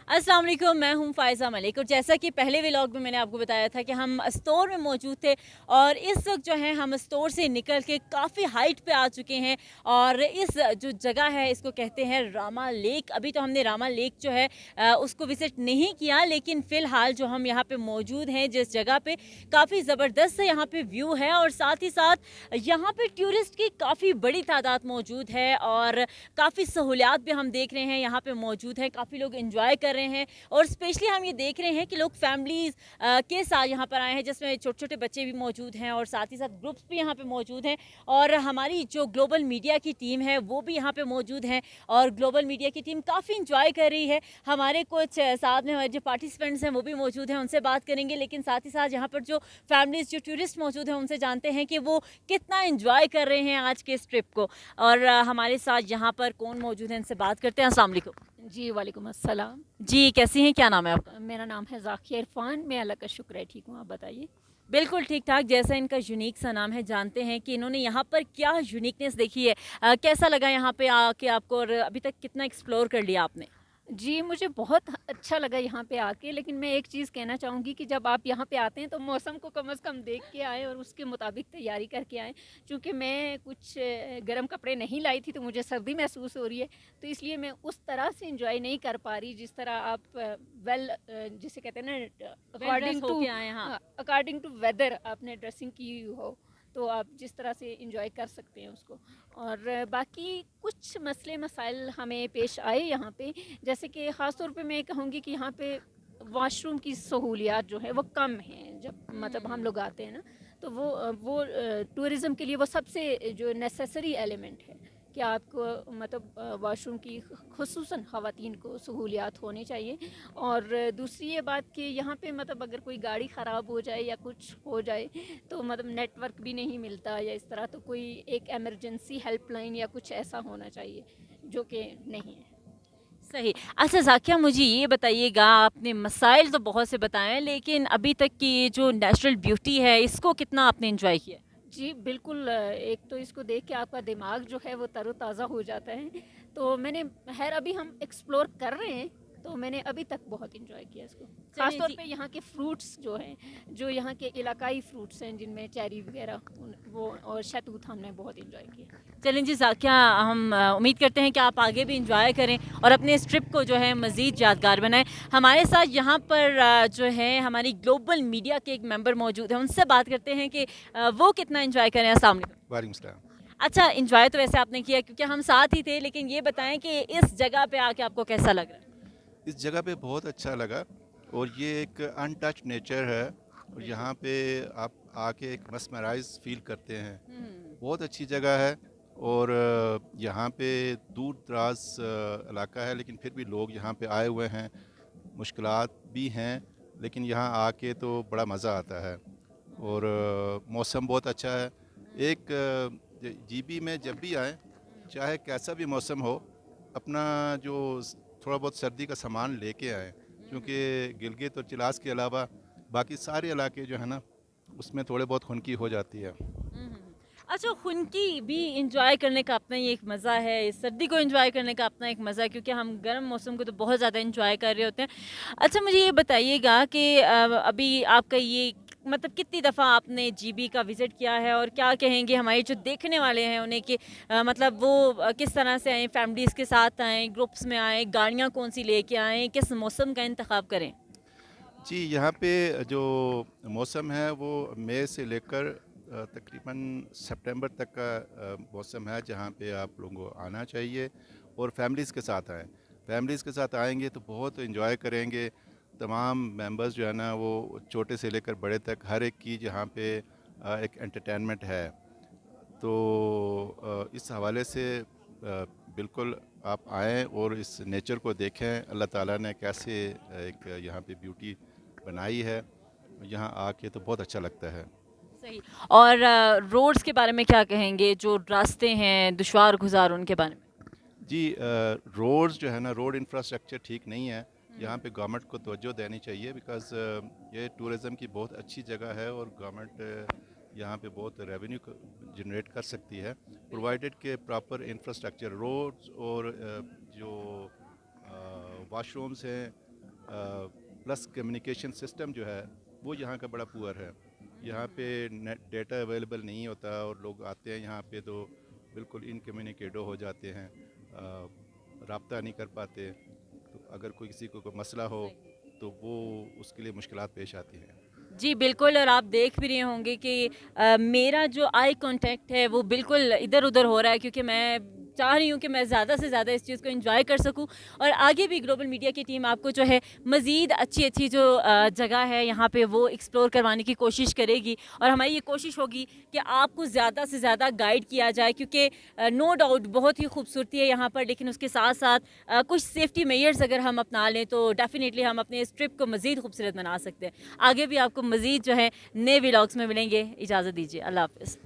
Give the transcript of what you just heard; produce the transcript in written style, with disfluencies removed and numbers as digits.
अस्सलाम वालेकुम, मैं हूं फ़ायज़ा मलिक। और जैसा कि पहले व्लॉग में मैंने आपको बताया था कि हम स्टोर में मौजूद थे और इस वक्त जो है हम स्टोर से निकल के काफ़ी हाइट पे आ चुके हैं। और इस जो जगह है इसको कहते हैं रामा लेक। अभी तो हमने रामा लेक जो है उसको विज़िट नहीं किया, लेकिन फ़िलहाल जो हम यहाँ पे मौजूद हैं जिस जगह पे, काफ़ी ज़बरदस्त यहाँ पे व्यू है और साथ ही साथ यहाँ पे टूरिस्ट की काफ़ी बड़ी तादाद मौजूद है और काफ़ी सहूलियात भी हम देख रहे हैं यहाँ पे मौजूद हैं। काफ़ी लोग इंजॉय कर रहे हैं और स्पेशली हम ये देख रहे हैं कि लोग फैमिलीज़ के साथ यहाँ पर आए हैं, जिसमें छोटे छोटे बच्चे भी मौजूद हैं और साथ ही साथ ग्रुप्स भी यहाँ पे मौजूद हैं। और हमारी जो ग्लोबल मीडिया की टीम है वो भी यहाँ पे मौजूद हैं और ग्लोबल मीडिया की टीम काफ़ी इंजॉय कर रही है। हमारे कुछ साथ में हमारे जो पार्टिसिपेंट्स हैं वो भी मौजूद हैं, उनसे बात करेंगे। लेकिन साथ ही साथ यहाँ पर जो फैमिलीज़, जो टूरिस्ट मौजूद हैं, उनसे जानते हैं कि वो कितना इंजॉय कर रहे हैं आज के इस ट्रिप को। और हमारे साथ यहाँ पर कौन मौजूद है, इनसे बात करते हैं। अस्सलाम वालेकुम। जी, वालेकुम अस्सलाम। जी, कैसी हैं, क्या नाम है आपका? मेरा नाम है ज़ाकिया इरफ़ान। मैं अल्लाह का शुक्र है ठीक हूँ, आप बताइए? बिल्कुल ठीक ठाक, जैसा इनका यूनिक सा नाम है, जानते हैं कि इन्होंने यहाँ पर क्या यूनिकनेस देखी है। कैसा लगा यहाँ पे आके आपको और अभी तक कितना एक्सप्लोर कर लिया आपने? जी, मुझे बहुत अच्छा लगा यहाँ पे आके, लेकिन मैं एक चीज़ कहना चाहूँगी कि जब आप यहाँ पे आते हैं तो मौसम को कम से कम देख के आएँ और उसके मुताबिक तैयारी करके आएँ। चूँकि मैं कुछ गर्म कपड़े नहीं लाई थी तो मुझे सर्दी महसूस हो रही है, तो इसलिए मैं उस तरह से एन्जॉय नहीं कर पा रही जिस तरह आप जिसे कहते हैं ना, वेल ड्रेस अकॉर्डिंग टू होके आए हैं, हाँ। अकॉर्डिंग टू वेदर आपने ड्रेसिंग की हो, तो आप जिस तरह से एंजॉय कर सकते हैं उसको। और बाकी कुछ मसले मसाइल हमें पेश आए यहाँ पे, जैसे कि ख़ास तौर पे मैं कहूँगी कि यहाँ पे वॉशरूम की सहूलियात जो है वो कम हैं। जब मतलब हम लोग आते हैं ना, तो वो टूरिज़्म के लिए वो सबसे जो नेसेसरी एलिमेंट है कि आपको मतलब वॉशरूम की ख़ुसूसन ख़वातीन को सहूलियात होनी चाहिए। और दूसरी ये बात कि यहाँ पे मतलब अगर कोई गाड़ी ख़राब हो जाए या कुछ हो जाए तो मतलब नेटवर्क भी नहीं मिलता या इस तरह, तो कोई एक इमरजेंसी हेल्पलाइन या कुछ ऐसा होना चाहिए, जो कि नहीं है। सही। अच्छा ज़ाकिया, मुझे ये बताइएगा, आपने मसाइल तो बहुत से बताए हैं, लेकिन अभी तक की ये जो नेचुरल ब्यूटी है इसको कितना आपने एंजॉय किया? जी, बिल्कुल। एक तो इसको देख के आपका दिमाग जो है वो तरोताज़ा हो जाता है। तो मैंने ख़ैर अभी हम एक्सप्लोर कर रहे हैं, तो मैंने अभी तक बहुत एन्जॉय किया इसको। ख़ास चलिए तौर जी। पे यहाँ के फ्रूट्स जो हैं, जो यहाँ के इलाकाई फ्रूट्स हैं जिनमें चेरी वग़ैरह वो और शहतूत हमने बहुत एन्जॉय किया। चलें जी ज़ाकिया, हम उम्मीद करते हैं कि आप आगे भी इंजॉय करें और अपने इस ट्रिप को जो है मज़ीद यादगार बनाएं। हमारे साथ यहाँ पर जो है हमारी ग्लोबल मीडिया के एक मेंबर मौजूद हैं, उनसे बात करते हैं कि वो कितना इंजॉय करें। अस्सलाम वालेकुम। वालेकुम सलाम। अच्छा, इंजॉय तो वैसे आपने किया क्योंकि हम साथ ही थे, लेकिन ये बताएं कि इस जगह पे आके आपको कैसा लग रहा है? इस जगह पे बहुत अच्छा लगा और ये एक अनटच्ड नेचर है और यहाँ पे आप आके एक मस्मराइज फील करते हैं। बहुत अच्छी जगह है और यहाँ पे दूर दराज इलाका है, लेकिन फिर भी लोग यहाँ पे आए हुए हैं। मुश्किलात भी हैं, लेकिन यहाँ आके तो बड़ा मज़ा आता है और मौसम बहुत अच्छा है। एक जीबी में जब भी आएँ, चाहे कैसा भी मौसम हो, अपना जो थोड़ा बहुत सर्दी का सामान लेके आएँ, क्योंकि गिलगित और चिलास के अलावा बाकी सारे इलाके जो है ना, उसमें थोड़े बहुत खुनकी हो जाती है। अच्छा, खुनकी भी इंजॉय करने का अपना ही एक मज़ा है, इस सर्दी को इंजॉय करने का अपना एक मज़ा है, क्योंकि हम गर्म मौसम को तो बहुत ज़्यादा इंजॉय कर रहे होते हैं। अच्छा, मुझे ये बताइएगा कि अभी आपका ये मतलब कितनी दफ़ा आपने जीबी का विज़िट किया है और क्या कहेंगे हमारे जो देखने वाले हैं उन्हें कि मतलब वो किस तरह से आएँ, फैमिलीज़ के साथ आएँ, ग्रुप्स में आएँ, गाड़ियाँ कौन-सी लेके आएँ, किस मौसम का इंतख़ाब करें? जी, यहाँ पे जो मौसम है वो मई से लेकर तकरीबन सितंबर तक का मौसम है, जहाँ पे आप लोगों को आना चाहिए और फैमिलीज़ के साथ आएँ। फैमिलीज़ के साथ आएँगे तो बहुत एंजॉय करेंगे। तमाम मेंबर्स जो है ना, वो छोटे से लेकर बड़े तक हर एक की यहाँ पे एक एंटरटेनमेंट है। तो इस हवाले से बिल्कुल आप आएँ और इस नेचर को देखें। अल्लाह ताला ने कैसे एक यहाँ पे ब्यूटी बनाई है, यहाँ आके तो बहुत अच्छा लगता है। सही। और रोड्स के बारे में क्या कहेंगे, जो रास्ते हैं दुश्वार गुज़ार, उनके बारे में? जी, रोड्स जो है ना, रोड इंफ्रास्ट्रक्चर ठीक नहीं है। यहाँ पे गवर्नमेंट को तवज्जो देनी चाहिए, बिकॉज़ ये टूरिज़म की बहुत अच्छी जगह है और गवर्नमेंट यहाँ पे बहुत रेवेन्यू जनरेट कर सकती है, प्रोवाइडेड के प्रॉपर इंफ्रास्ट्रक्चर रोड्स और जो वाशरूम्स हैं پلس کمیونیکیشن سسٹم جو ہے وہ یہاں کا بڑا پور ہے. یہاں پہ نیٹ ڈیٹا اویلیبل نہیں ہوتا اور لوگ آتے ہیں یہاں پہ تو بالکل انکمیونیکیٹو ہو جاتے ہیں, رابطہ نہیں کر پاتے. تو اگر کسی کو کوئی مسئلہ ہو تو وہ اس کے لیے مشکلات پیش آتی ہیں. جی بالکل, اور آپ دیکھ بھی رہے ہوں گے کہ میرا جو آئی کانٹیکٹ ہے وہ بالکل ادھر ادھر ہو رہا ہے, کیونکہ میں چاہ رہی ہوں کہ میں زیادہ سے زیادہ اس چیز کو انجوائے کر سکوں. اور آگے بھی گلوبل میڈیا کی ٹیم آپ کو جو ہے مزید اچھی اچھی جو جگہ ہے یہاں پہ وہ ایکسپلور کروانے کی کوشش کرے گی, اور ہماری یہ کوشش ہوگی کہ آپ کو زیادہ سے زیادہ گائیڈ کیا جائے, کیونکہ نو ڈاؤٹ بہت ہی خوبصورتی ہے یہاں پر, لیکن اس کے ساتھ ساتھ کچھ سیفٹی میئرز اگر ہم اپنا لیں تو ڈیفینیٹلی ہم اپنے اس ٹرپ کو مزید خوبصورت بنا سکتے ہیں. آگے بھی آپ کو مزید جو ہے نئے ولاگس میں ملیں گے. اجازت دیجیے, اللہ حافظ.